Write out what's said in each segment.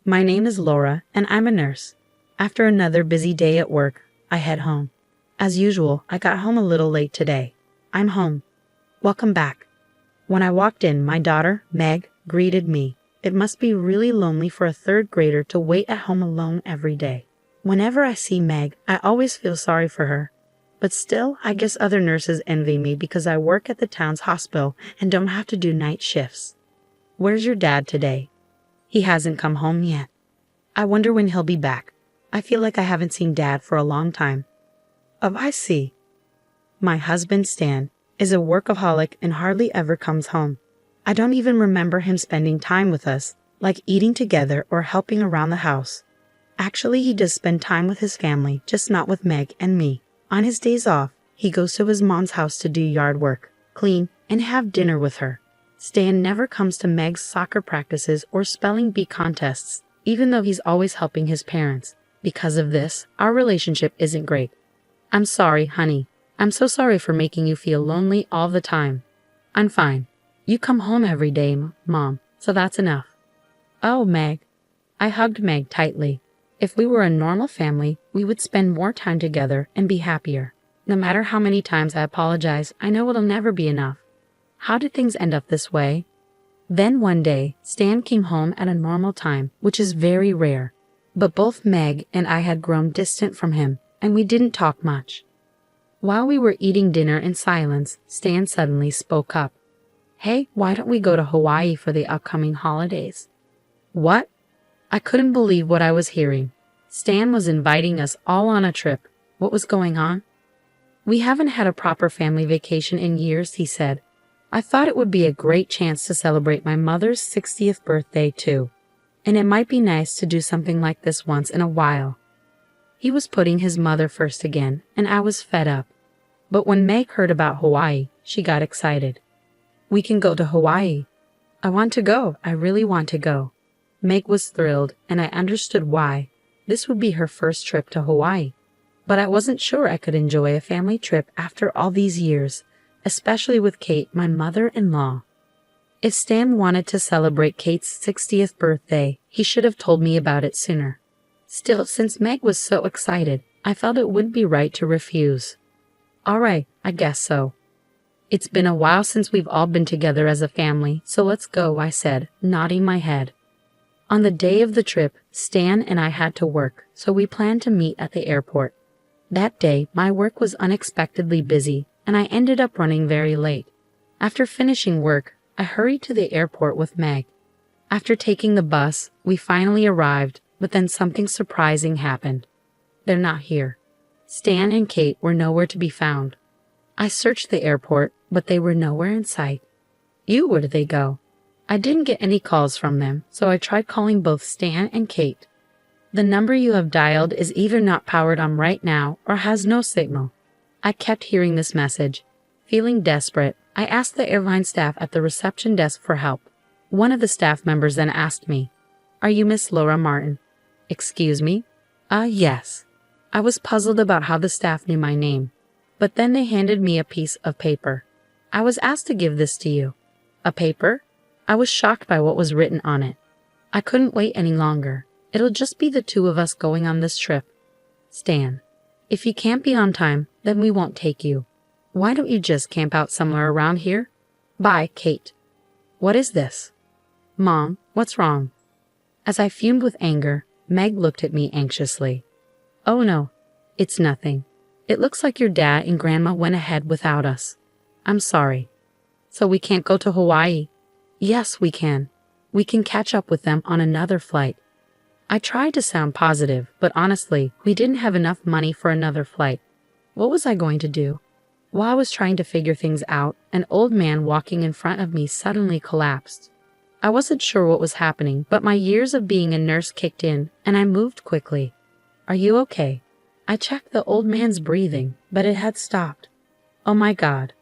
My name is Laura, and I'm a nurse. After another busy day at work, I head home. As usual, I got home a little late today. I'm home. Welcome back. When I walked in, my daughter, Meg, greeted me. It must be really lonely for a third grader to wait at home alone every day. Whenever I see Meg, I always feel sorry for her. But still, I guess other nurses envy me because I work at the town's hospital and don't have to do night shifts. Where's your dad today? He hasn't come home yet. I wonder when he'll be back. I feel like I haven't seen Dad for a long time. Oh, I see. My husband, Stan, is a workaholic and hardly ever comes home. I don't even remember him spending time with us, like eating together or helping around the house. Actually, he does spend time with his family, just not with Meg and me. On his days off, he goes to his mom's house to do yard work, clean, and have dinner with her. Stan never comes to Meg's soccer practices or spelling bee contests, even though he's always helping his parents. Because of this, our relationship isn't great. I'm sorry, honey. I'm so sorry for making you feel lonely all the time. I'm fine. You come home every day, Mom, so that's enough. Oh, Meg. I hugged Meg tightly. If we were a normal family, we would spend more time together and be happier. No matter how many times I apologize, I know it'll never be enough. How did things end up this way? Then one day, Stan came home at a normal time, which is very rare. But both Meg and I had grown distant from him, and we didn't talk much. While we were eating dinner in silence, Stan suddenly spoke up. Hey, why don't we go to Hawaii for the upcoming holidays? What? I couldn't believe what I was hearing. Stan was inviting us all on a trip. What was going on? We haven't had a proper family vacation in years, he said. I thought it would be a great chance to celebrate my mother's 60th birthday too. And it might be nice to do something like this once in a while. He was putting his mother first again, and I was fed up. But when Meg heard about Hawaii, she got excited. We can go to Hawaii. I want to go. I really want to go. Meg was thrilled, and I understood why. This would be her first trip to Hawaii. But I wasn't sure I could enjoy a family trip after all these years, especially with Kate, my mother-in-law. If Stan wanted to celebrate Kate's 60th birthday, he should have told me about it sooner. Still, since Meg was so excited, I felt it wouldn't be right to refuse. All right, I guess so. It's been a while since we've all been together as a family, so let's go, I said, nodding my head. On the day of the trip, Stan and I had to work, so we planned to meet at the airport. That day, my work was unexpectedly busy, and I ended up running very late. After finishing work, I hurried to the airport with Meg. After taking the bus, we finally arrived, but then something surprising happened. They're not here. Stan and Kate were nowhere to be found. I searched the airport, but they were nowhere in sight. Where did they go? I didn't get any calls from them, so I tried calling both Stan and Kate. The number you have dialed is either not powered on right now or has no signal. I kept hearing this message. Feeling desperate, I asked the airline staff at the reception desk for help. One of the staff members then asked me, "Are you Miss Laura Martin?" Excuse me? Yes. I was puzzled about how the staff knew my name, but then they handed me a piece of paper. I was asked to give this to you. A paper? I was shocked by what was written on it. I couldn't wait any longer. It'll just be the two of us going on this trip. Stan, if you can't be on time, then we won't take you. Why don't you just camp out somewhere around here? Bye, Kate. What is this? Mom, what's wrong? As I fumed with anger, Meg looked at me anxiously. Oh no, it's nothing. It looks like your dad and Grandma went ahead without us. I'm sorry. So we can't go to Hawaii? Yes, we can. We can catch up with them on another flight. I tried to sound positive, but honestly, we didn't have enough money for another flight. What was I going to do? While I was trying to figure things out, an old man walking in front of me suddenly collapsed. I wasn't sure what was happening, but my years of being a nurse kicked in, and I moved quickly. Are you okay? I checked the old man's breathing, but it had stopped. Oh my God.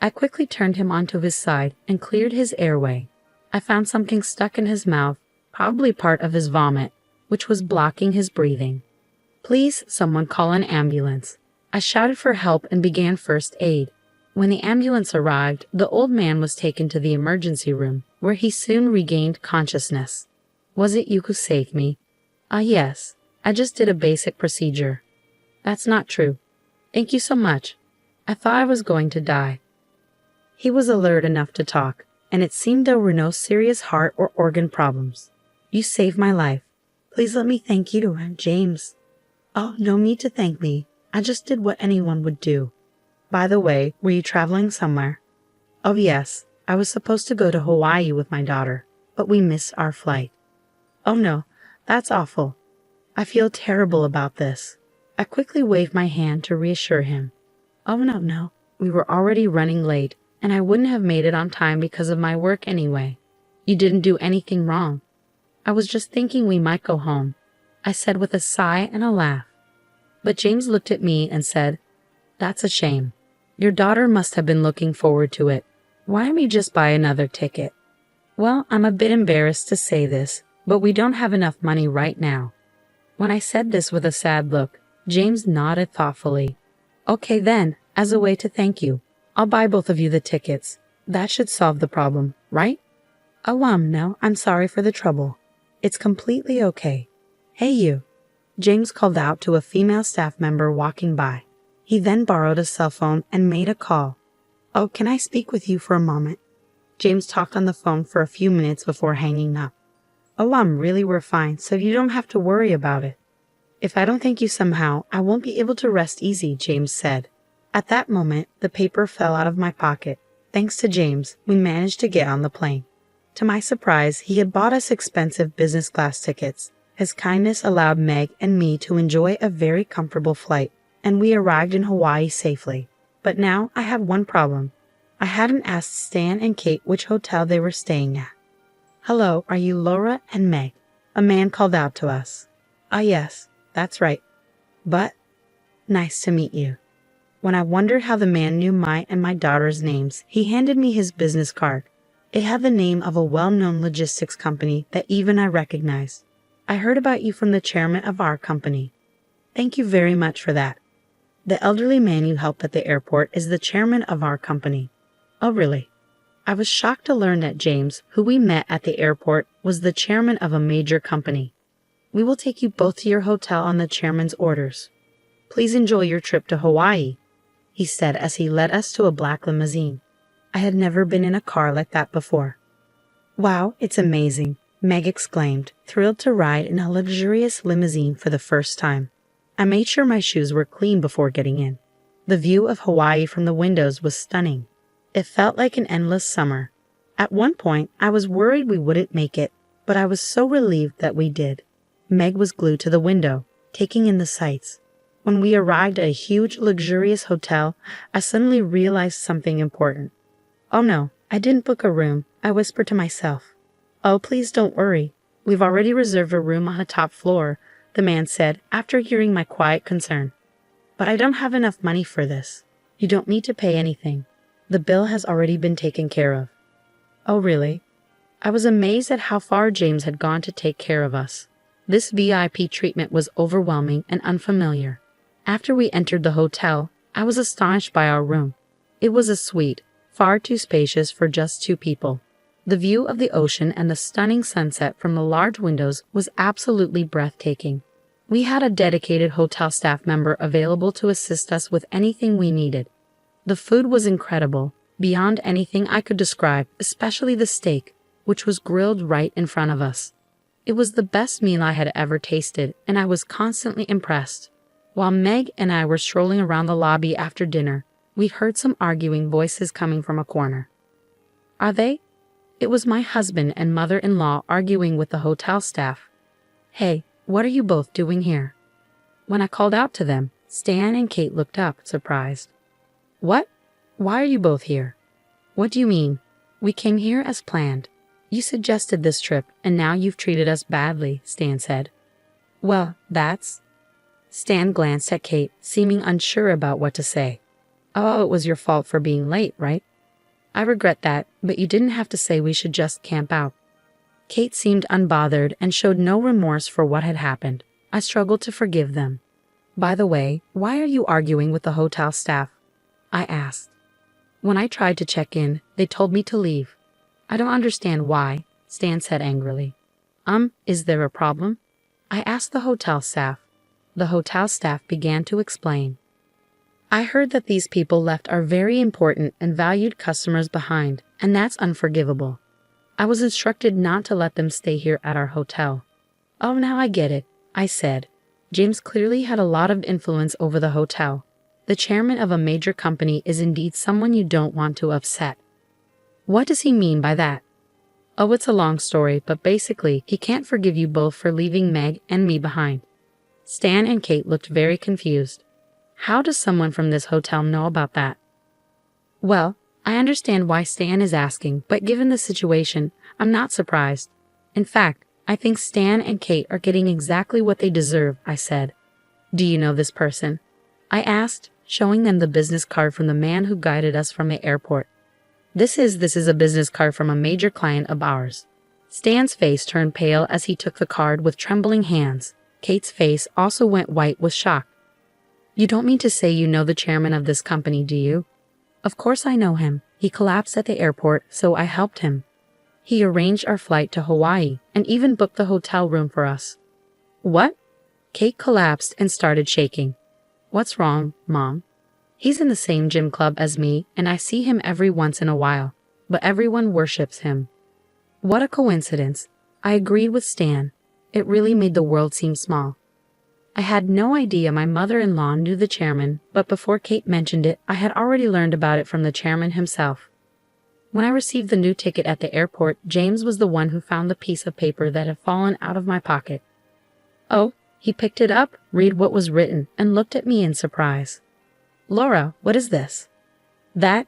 I quickly turned him onto his side and cleared his airway. I found something stuck in his mouth, probably part of his vomit, which was blocking his breathing. Please, someone call an ambulance. I shouted for help and began first aid. When the ambulance arrived, the old man was taken to the emergency room, where he soon regained consciousness. Was it you who saved me? Ah, yes. I just did a basic procedure. That's not true. Thank you so much. I thought I was going to die. He was alert enough to talk, and it seemed there were no serious heart or organ problems. You saved my life. Please let me thank you, James. Oh, no need to thank me. I just did what anyone would do. By the way, were you traveling somewhere? Oh, yes. I was supposed to go to Hawaii with my daughter, but we missed our flight. Oh, no. That's awful. I feel terrible about this. I quickly waved my hand to reassure him. Oh, no. We were already running late, and I wouldn't have made it on time because of my work anyway. You didn't do anything wrong. I was just thinking we might go home, I said with a sigh and a laugh. But James looked at me and said, That's a shame. Your daughter must have been looking forward to it. Why don't we just buy another ticket? Well, I'm a bit embarrassed to say this, but we don't have enough money right now. When I said this with a sad look, James nodded thoughtfully. Okay then, as a way to thank you, I'll buy both of you the tickets. That should solve the problem, right? Oh, no, I'm sorry for the trouble. It's completely okay. Hey, you. James called out to a female staff member walking by. He then borrowed a cell phone and made a call. Oh, can I speak with you for a moment? James talked on the phone for a few minutes before hanging up. Oh, we're fine, so you don't have to worry about it. If I don't thank you somehow, I won't be able to rest easy, James said. At that moment, the paper fell out of my pocket. Thanks to James, we managed to get on the plane. To my surprise, he had bought us expensive business class tickets. His kindness allowed Meg and me to enjoy a very comfortable flight, and we arrived in Hawaii safely. But now I had one problem. I hadn't asked Stan and Kate which hotel they were staying at. Hello, are you Laura and Meg? A man called out to us. Ah, yes, that's right. But, nice to meet you. When I wondered how the man knew my and my daughter's names, he handed me his business card. It had the name of a well-known logistics company that even I recognized. I heard about you from the chairman of our company. Thank you very much for that. The elderly man you helped at the airport is the chairman of our company. Oh, really? I was shocked to learn that James, who we met at the airport, was the chairman of a major company. We will take you both to your hotel on the chairman's orders. Please enjoy your trip to Hawaii, he said as he led us to a black limousine. I had never been in a car like that before. Wow, it's amazing, Meg exclaimed, thrilled to ride in a luxurious limousine for the first time. I made sure my shoes were clean before getting in. The view of Hawaii from the windows was stunning. It felt like an endless summer. At one point, I was worried we wouldn't make it, but I was so relieved that we did. Meg was glued to the window, taking in the sights. When we arrived at a huge, luxurious hotel, I suddenly realized something important. Oh no, I didn't book a room, I whispered to myself. Oh, please don't worry. We've already reserved a room on the top floor, the man said after hearing my quiet concern. But I don't have enough money for this. You don't need to pay anything. The bill has already been taken care of. Oh, really? I was amazed at how far James had gone to take care of us. This VIP treatment was overwhelming and unfamiliar. After we entered the hotel, I was astonished by our room. It was a suite, far too spacious for just 2 people. The view of the ocean and the stunning sunset from the large windows was absolutely breathtaking. We had a dedicated hotel staff member available to assist us with anything we needed. The food was incredible, beyond anything I could describe, especially the steak, which was grilled right in front of us. It was the best meal I had ever tasted, and I was constantly impressed. While Meg and I were strolling around the lobby after dinner, we heard some arguing voices coming from a corner. Are they? It was my husband and mother-in-law arguing with the hotel staff. Hey, what are you both doing here? When I called out to them, Stan and Kate looked up, surprised. What? Why are you both here? What do you mean? We came here as planned. You suggested this trip, and now you've treated us badly, Stan said. Well, that's... Stan glanced at Kate, seeming unsure about what to say. Oh, it was your fault for being late, right? I regret that, but you didn't have to say we should just camp out. Kate seemed unbothered and showed no remorse for what had happened. I struggled to forgive them. By the way, why are you arguing with the hotel staff? I asked. When I tried to check in, they told me to leave. I don't understand why, Stan said angrily. Is there a problem? I asked the hotel staff. The hotel staff began to explain. I heard that these people left our very important and valued customers behind, and that's unforgivable. I was instructed not to let them stay here at our hotel. Oh, now I get it, I said. James clearly had a lot of influence over the hotel. The chairman of a major company is indeed someone you don't want to upset. What does he mean by that? Oh, it's a long story, but basically, he can't forgive you both for leaving Meg and me behind. Stan and Kate looked very confused. How does someone from this hotel know about that? Well, I understand why Stan is asking, but given the situation, I'm not surprised. In fact, I think Stan and Kate are getting exactly what they deserve, I said. Do you know this person? I asked, showing them the business card from the man who guided us from the airport. This is a business card from a major client of ours. Stan's face turned pale as he took the card with trembling hands. Kate's face also went white with shock. You don't mean to say you know the chairman of this company, do you? Of course I know him. He collapsed at the airport, so I helped him. He arranged our flight to Hawaii and even booked the hotel room for us. What? Kate collapsed and started shaking. What's wrong, Mom? He's in the same gym club as me, and I see him every once in a while, but everyone worships him. What a coincidence. I agreed with Stan. It really made the world seem small. I had no idea my mother-in-law knew the chairman, but before Kate mentioned it, I had already learned about it from the chairman himself. When I received the new ticket at the airport, James was the one who found the piece of paper that had fallen out of my pocket. Oh, he picked it up, read what was written, and looked at me in surprise. Laura, what is this? How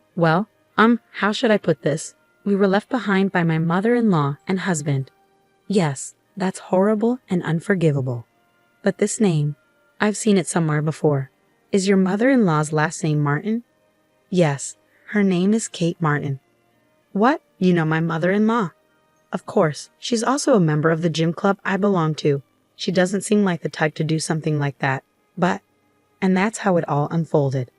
should I put this? We were left behind by my mother-in-law and husband. Yes, that's horrible and unforgivable. But this name, I've seen it somewhere before. Is your mother-in-law's last name Martin? Yes, her name is Kate Martin. What? You know my mother-in-law? Of course, she's also a member of the gym club I belong to. She doesn't seem like the type to do something like that, and that's how it all unfolded.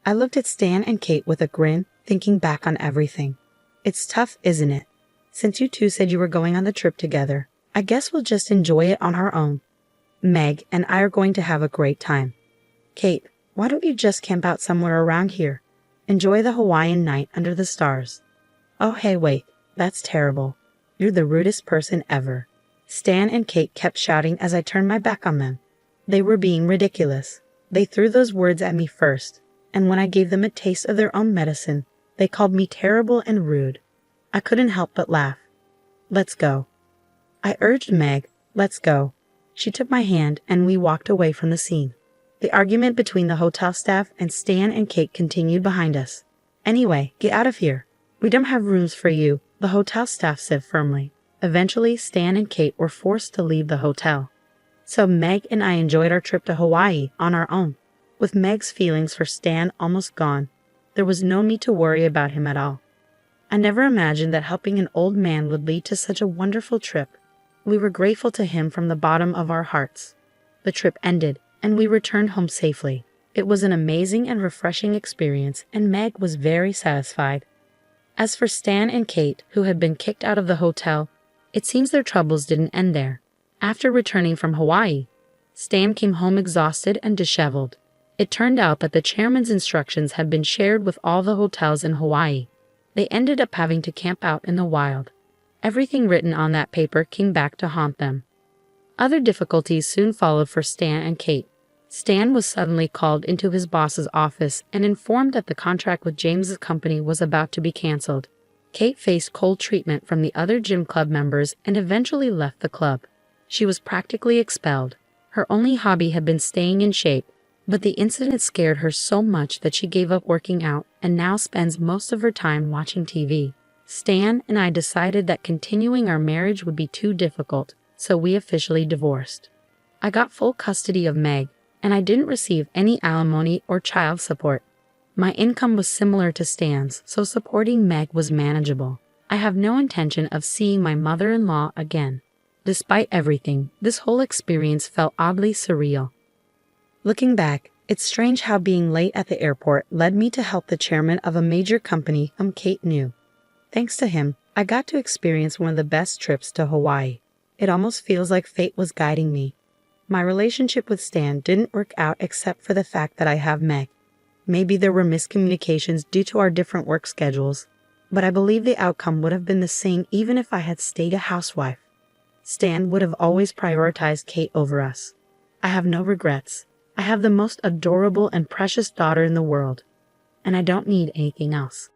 I looked at Stan and Kate with a grin, thinking back on everything. It's tough, isn't it? Since you two said you were going on the trip together, I guess we'll just enjoy it on our own. Meg and I are going to have a great time. Kate, why don't you just camp out somewhere around here? Enjoy the Hawaiian night under the stars. Oh, hey, wait, that's terrible. You're the rudest person ever. Stan and Kate kept shouting as I turned my back on them. They were being ridiculous. They threw those words at me first, and when I gave them a taste of their own medicine, they called me terrible and rude. I couldn't help but laugh. Let's go. I urged Meg, let's go. She took my hand and we walked away from the scene. The argument between the hotel staff and Stan and Kate continued behind us. Anyway, get out of here. We don't have rooms for you, the hotel staff said firmly. Eventually, Stan and Kate were forced to leave the hotel. So Meg and I enjoyed our trip to Hawaii on our own. With Meg's feelings for Stan almost gone, there was no need to worry about him at all. I never imagined that helping an old man would lead to such a wonderful trip. We were grateful to him from the bottom of our hearts. The trip ended, and we returned home safely. It was an amazing and refreshing experience, and Meg was very satisfied. As for Stan and Kate, who had been kicked out of the hotel, it seems their troubles didn't end there. After returning from Hawaii, Stan came home exhausted and disheveled. It turned out that the chairman's instructions had been shared with all the hotels in Hawaii. They ended up having to camp out in the wild. Everything written on that paper came back to haunt them. Other difficulties soon followed for Stan and Kate. Stan was suddenly called into his boss's office and informed that the contract with James's company was about to be canceled. Kate faced cold treatment from the other gym club members and eventually left the club. She was practically expelled. Her only hobby had been staying in shape, but the incident scared her so much that she gave up working out and now spends most of her time watching TV. Stan and I decided that continuing our marriage would be too difficult, so we officially divorced. I got full custody of Meg, and I didn't receive any alimony or child support. My income was similar to Stan's, so supporting Meg was manageable. I have no intention of seeing my mother-in-law again. Despite everything, this whole experience felt oddly surreal. Looking back, it's strange how being late at the airport led me to help the chairman of a major company Kate knew. Thanks to him, I got to experience one of the best trips to Hawaii. It almost feels like fate was guiding me. My relationship with Stan didn't work out except for the fact that I have Meg. Maybe there were miscommunications due to our different work schedules, but I believe the outcome would have been the same even if I had stayed a housewife. Stan would have always prioritized Kate over us. I have no regrets. I have the most adorable and precious daughter in the world, and I don't need anything else.